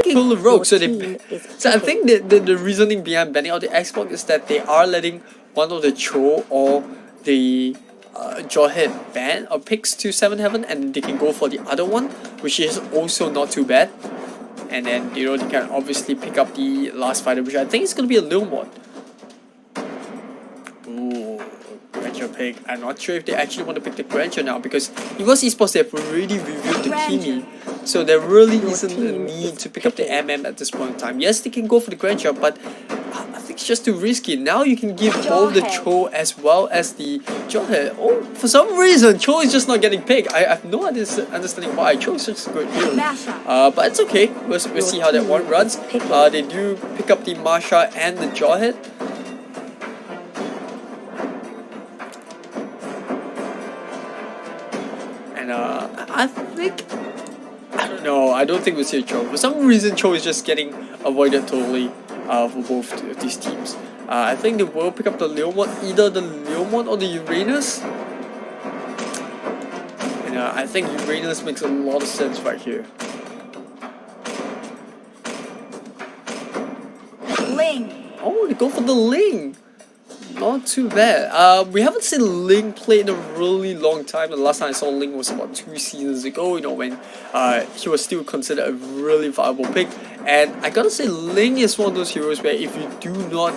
pull the rogue. So I think the reasoning behind banning out the Xbox is that they are letting one of the Cho or the Jawhead ban or picks to 7 Heaven, and they can go for the other one, which is also not too bad. And then, you know, they can obviously pick up the last fighter, which I think is going to be a little mod. Ooh, Granger pick. I'm not sure if they actually want to pick the Granger now, because Evos Esports, they've already reviewed the Kimi. So there really isn't a need to pick up the MM at this point in time. Yes, they can go for the Granger, but I think it's just too risky. Now you can give both the Cho as well as the Jawhead. Oh, for some reason, Cho is just not getting picked. I have no understanding why. Cho is such a good hero. But it's okay. We'll see how that one runs. They do pick up the Masha and the Jawhead. And I think... I don't know. I don't think we'll see a Cho. For some reason, Cho is just getting avoided totally. For both of these teams. I think they will pick up the Leomon, either the Leomon or the Uranus. And I think Uranus makes a lot of sense right here. Ling. Oh, they go for the Ling. Not too bad. We haven't seen Ling play in a really long time. The last time I saw Ling was about 2 seasons ago, you know, when he was still considered a really viable pick. And I gotta say, Ling is one of those heroes where if you do not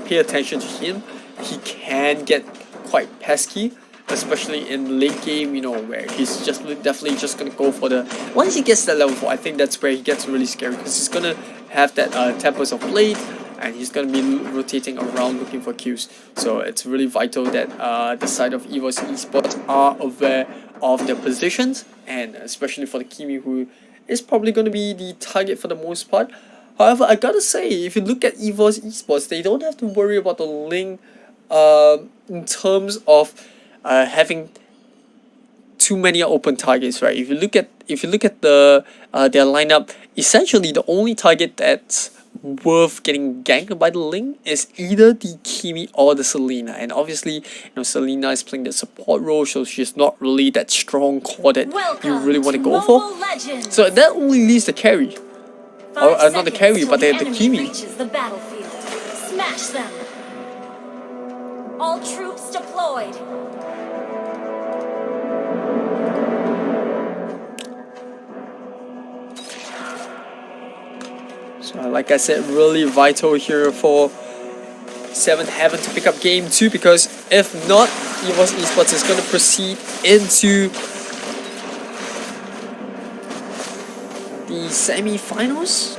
pay attention to him, he can get quite pesky, especially in late game, you know, where he's just definitely just gonna go for the... Once he gets to that level 4, I think that's where he gets really scary, because he's gonna have that Tempest of Blade, and he's going to be rotating around looking for kills. So it's really vital that the side of Evos Esports are aware of their positions, and especially for the Kimi, who is probably going to be the target for the most part. However, I gotta say, if you look at Evos Esports, they don't have to worry about the Ling in terms of having too many open targets, right? If you look at the their lineup, essentially the only target that's worth getting ganked by the Ling is either the Kimi or the Selena, and obviously, you know, Selena is playing the support role, so she's not really that strong core that you really want to go for. So that only leaves the carry, or not the carry, but the Kimi. The battlefield. Smash them. All troops deployed. So like I said, really vital here for 7 Heaven to pick up game 2, because if not, Evos Esports is going to proceed into the semi-finals,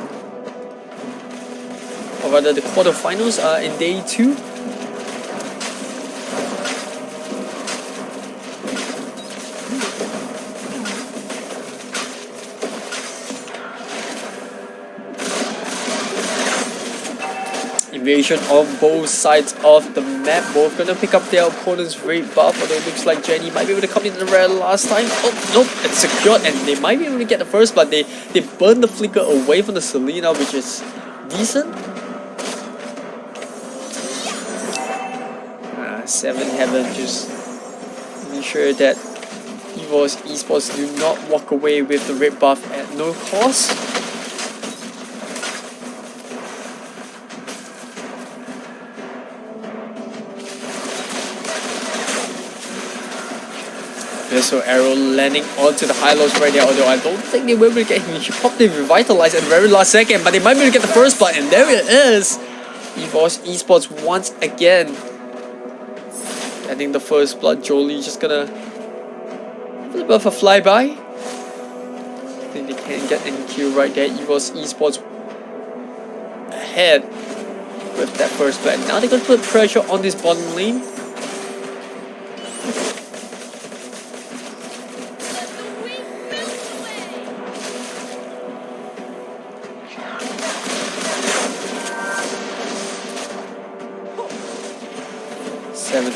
or rather the quarter-finals in day 2. Invasion on both sides of the map. Both gonna pick up their opponent's raid buff, although it looks like Jenny might be able to come in the red last time. Oh, nope, it's secured, and they might be able to get the first, but they burn the flicker away from the Selena, which is decent. 7 Heaven just making sure that Evos Esports do not walk away with the raid buff at no cost. So Arrow landing onto the high-lows right there, although I don't think they will be able to get him. He should probably revitalize at the very last second, but they might be able to get the first blood, and there it is! Evos Esports once again getting the first blood. Jolie just gonna a little bit of a flyby. I think they can get any kill right there. Evos Esports ahead with that first blood. Now they're gonna put pressure on this bottom lane.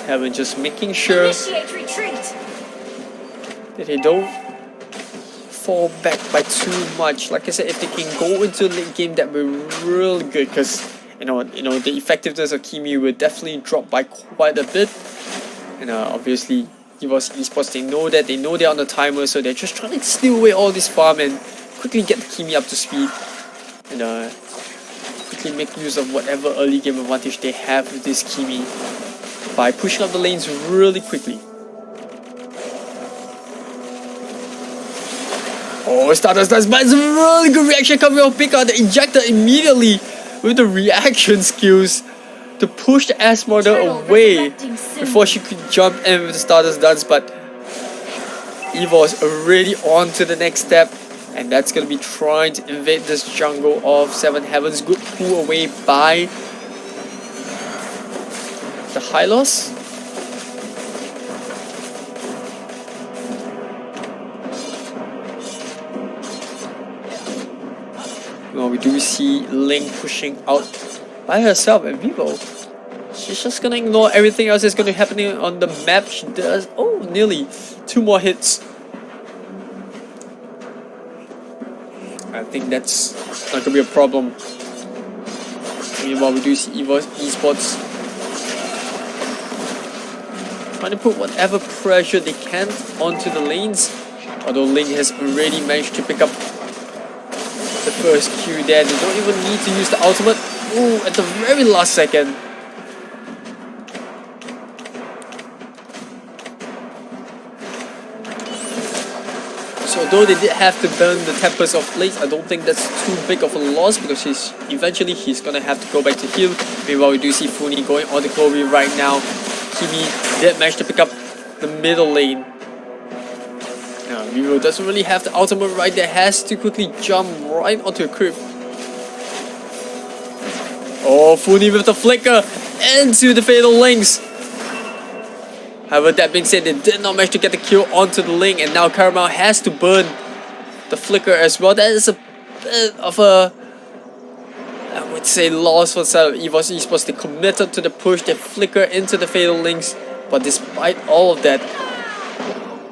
Heaven just making sure that they don't fall back by too much. Like I said, if they can go into the late game, that would be really good, because you know the effectiveness of Kimi will definitely drop by quite a bit. And obviously, Evos Esports, they know they're on the timer, so they're just trying to steal away all this farm and quickly get the Kimi up to speed. and quickly make use of whatever early game advantage they have with this Kimi by pushing up the lanes really quickly. Oh, Stardust does, but it's a really good reaction coming off Pika, the injector immediately with the reaction skills to push the S model away before she could jump in with the Stardust dance, but Evos already on to the next step, and that's gonna be trying to invade this jungle of Seven Heavens. Good pull away by the Hylos. Well, we do see Ling pushing out by herself and Vivo. She's just gonna ignore everything else that's gonna be happening on the map. She does, oh, nearly 2 more hits. I think that's not gonna be a problem. Meanwhile, we do see Evos Esports trying to put whatever pressure they can onto the lanes. Although Ling has already managed to pick up the first Q there. They don't even need to use the ultimate. Ooh, at the very last second. So although they did have to burn the Tempest of Blades, I don't think that's too big of a loss because eventually he's gonna have to go back to heal. Meanwhile, we do see Funi going on the Kobe right now. Kimi did manage to pick up the middle lane. Now, Vivo doesn't really have the ultimate right there, has to quickly jump right onto a creep. Oh, Funi with the flicker into the fatal links. However, that being said, they did not manage to get the kill onto the link, and now Caramel has to burn the flicker as well. That is a bit of a, I would say, loss for the side of Evos Esports. They committed to the push, they flicker into the fatal links, but despite all of that,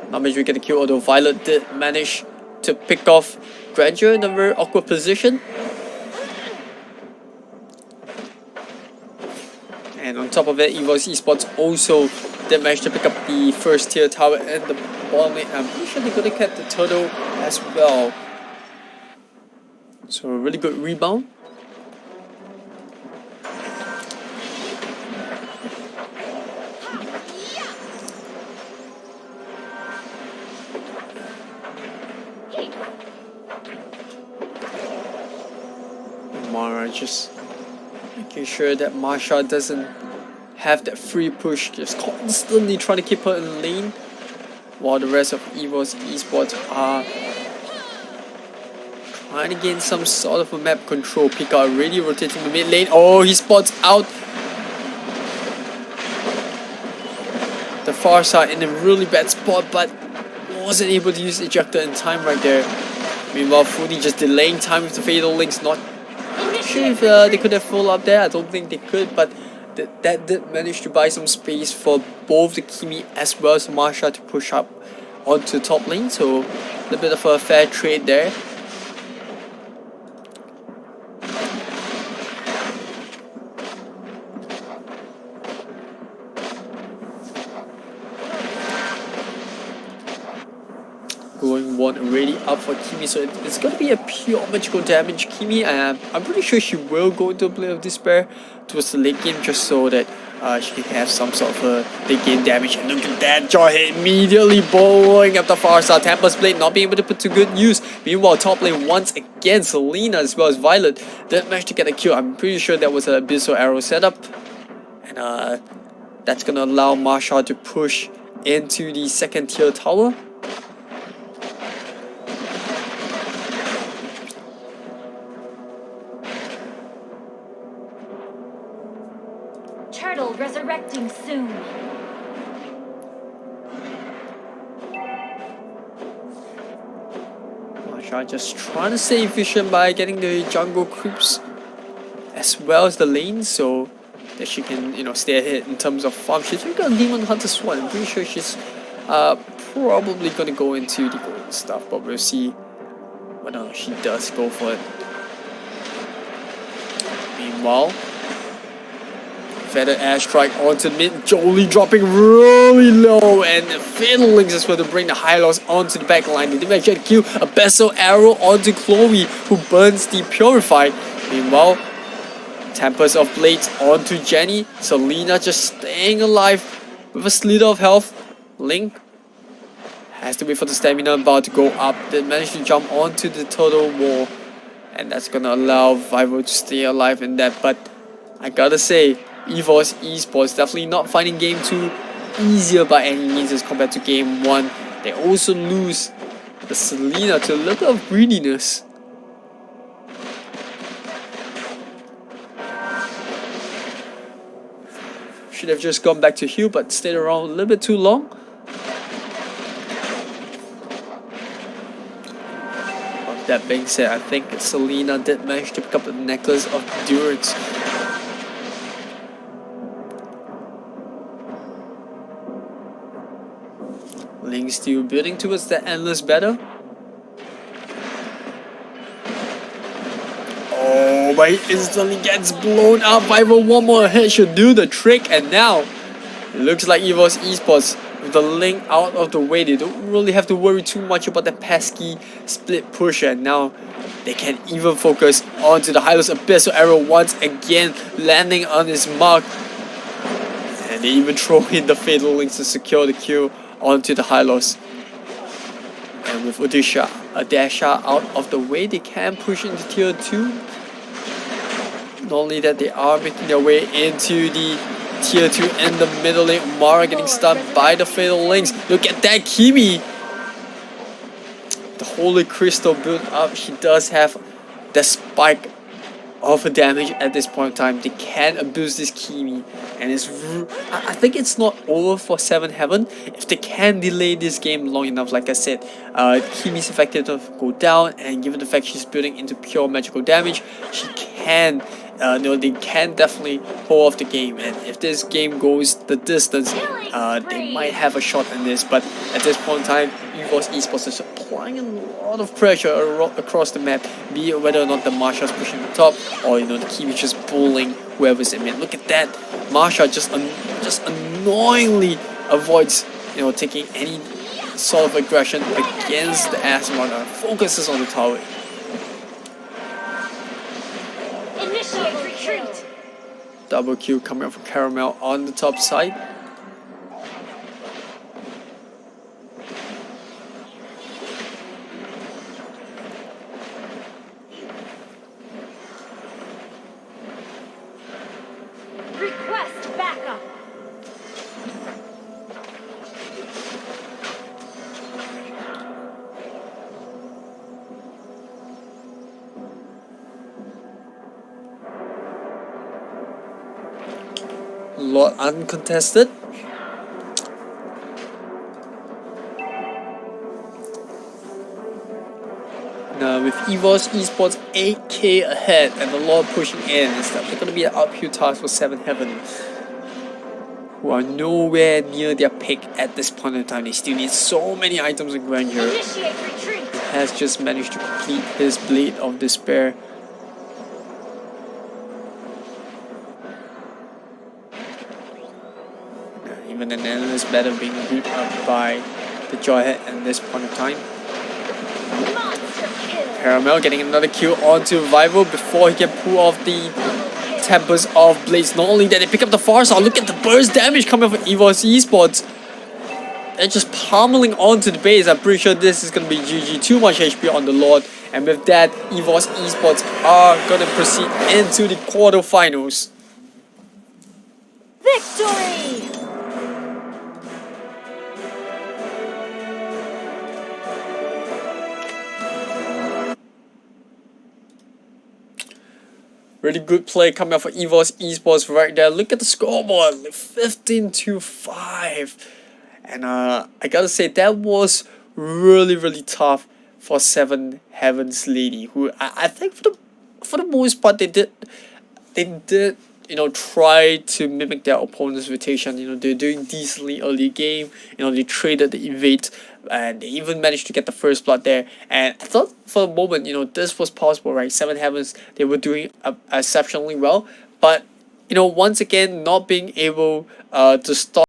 not managed to get the kill, although Violet did manage to pick off Grandeur in a very awkward position. And on top of it, Evos Esports also did manage to pick up the first tier tower and the bottom lane. I'm pretty sure they're gonna get the turtle as well. So a really good rebound. Mara just making sure that Marsha doesn't have that free push, just constantly trying to keep her in lane, while the rest of Evos Esports are trying to gain some sort of a map control. Pika already rotating the mid lane. Oh, he spots out the far side in a really bad spot, but wasn't able to use ejector in time right there. Meanwhile, Funi just delaying time with the fatal links. Not sure if they could have followed up there. I don't think they could, but that did manage to buy some space for both the Kimi as well as Marsha to push up onto the top lane. So a little bit of a fair trade there. Going one already up for Kimi, so it's going to be a pure magical damage Kimi, and I'm pretty sure she will go into a play of despair towards the late game just so that she can have some sort of a late game damage. And look at that, jaw hit immediately blowing up the far side. Tempest Blade not being able to put to good use. Meanwhile, top lane once again, Selena as well as Violet did manage to get a kill. I'm pretty sure that was an Abyssal Arrow setup, and that's going to allow Marsha to push into the second tier tower. Turtle resurrecting soon. Marsha just trying to stay efficient by getting the jungle creeps as well as the lane, so that she can, you know, stay ahead in terms of farm. She's really got a Demon Hunter Swan. I'm pretty sure she's probably gonna go into the golden stuff, but we'll see whether she does go for it. Meanwhile, feather airstrike onto the mid. Jolie dropping really low, and Fatal Links as well to bring the high loss onto the back line. They did actually kill a Bezel arrow onto Chloe, who burns the Purify. Meanwhile, Tempest of Blades onto Jenny. Selena just staying alive with a slither of health. Link has to wait for the stamina bar to go up. They managed to jump onto the turtle wall, and that's gonna allow Vivo to stay alive in that. But I gotta say, Evos Esports definitely not finding game 2 easier by any means as compared to game 1. They also lose the Selena to a little bit of greediness. Should have just gone back to heal, but stayed around a little bit too long. But that being said, I think Selena did manage to pick up the necklace of endurance. Link still building towards the endless battle. Oh, but he instantly gets blown up. Vivo one more hit should do the trick, and now it looks like Evos Esports with the Link out of the way. They don't really have to worry too much about the pesky split push, and now they can even focus onto the Hylos Abyssal Arrow once again, landing on his mark. And they even throw in the Fatal Links to secure the kill onto the Hylos. And with Adasha out of the way, they can push into tier 2. Not only that, they are making their way into the tier 2 in the middle lane. Mara getting stunned by the Fatal Links. Look at that Kimi! The Holy Crystal built up. She does have the spike of her damage at this point in time. They can abuse this Kimi, and I think it's not over for 7 Heaven if they can delay this game long enough. Like I said, Kimi's effectiveness go down, and given the fact she's building into pure magical damage, she can they can definitely pull off the game. And if this game goes the distance, they might have a shot in this. But at this point in time, Evos Esports is applying a lot of pressure across the map, be it whether or not the Marsha's pushing the top, or the Kimi just bullying whoever's in mid. Look at that, Marsha just annoyingly avoids taking any sort of aggression against the Asmon, focuses on the tower. Initiate retreat. Double kill coming up from Caramel on the top side. Request backup. Lot uncontested. Now with Evos Esports 8k ahead and the Lord pushing in, it's definitely going to be an uphill task for 7 Heaven, who are nowhere near their peak at this point in time. They still need so many items in Grandeur. Initiate retreat. He has just managed to complete his Blade of Despair. Even an endless battle being built up by the Jawhead at this point in time. Caramel getting another kill onto Vivo before he can pull off the Tempest of Blades. Not only that, they pick up the Farsa. Look at the burst damage coming from Evos Esports. They're just pummeling onto the base. I'm pretty sure this is going to be GG. Too much HP on the Lord. And with that, Evos Esports are going to proceed into the quarterfinals. Victory! Really good play coming out for Evos Esports right there. Look at the scoreboard, 15-5. And I gotta say, that was really tough for 7 Heavens Lady, who I think for the most part they did try to mimic their opponent's rotation. They're doing decently early game. They traded the evade, and they even managed to get the first blood there. And I thought for a moment, this was possible, right? 7 Heavens, they were doing exceptionally well, but once again not being able to stop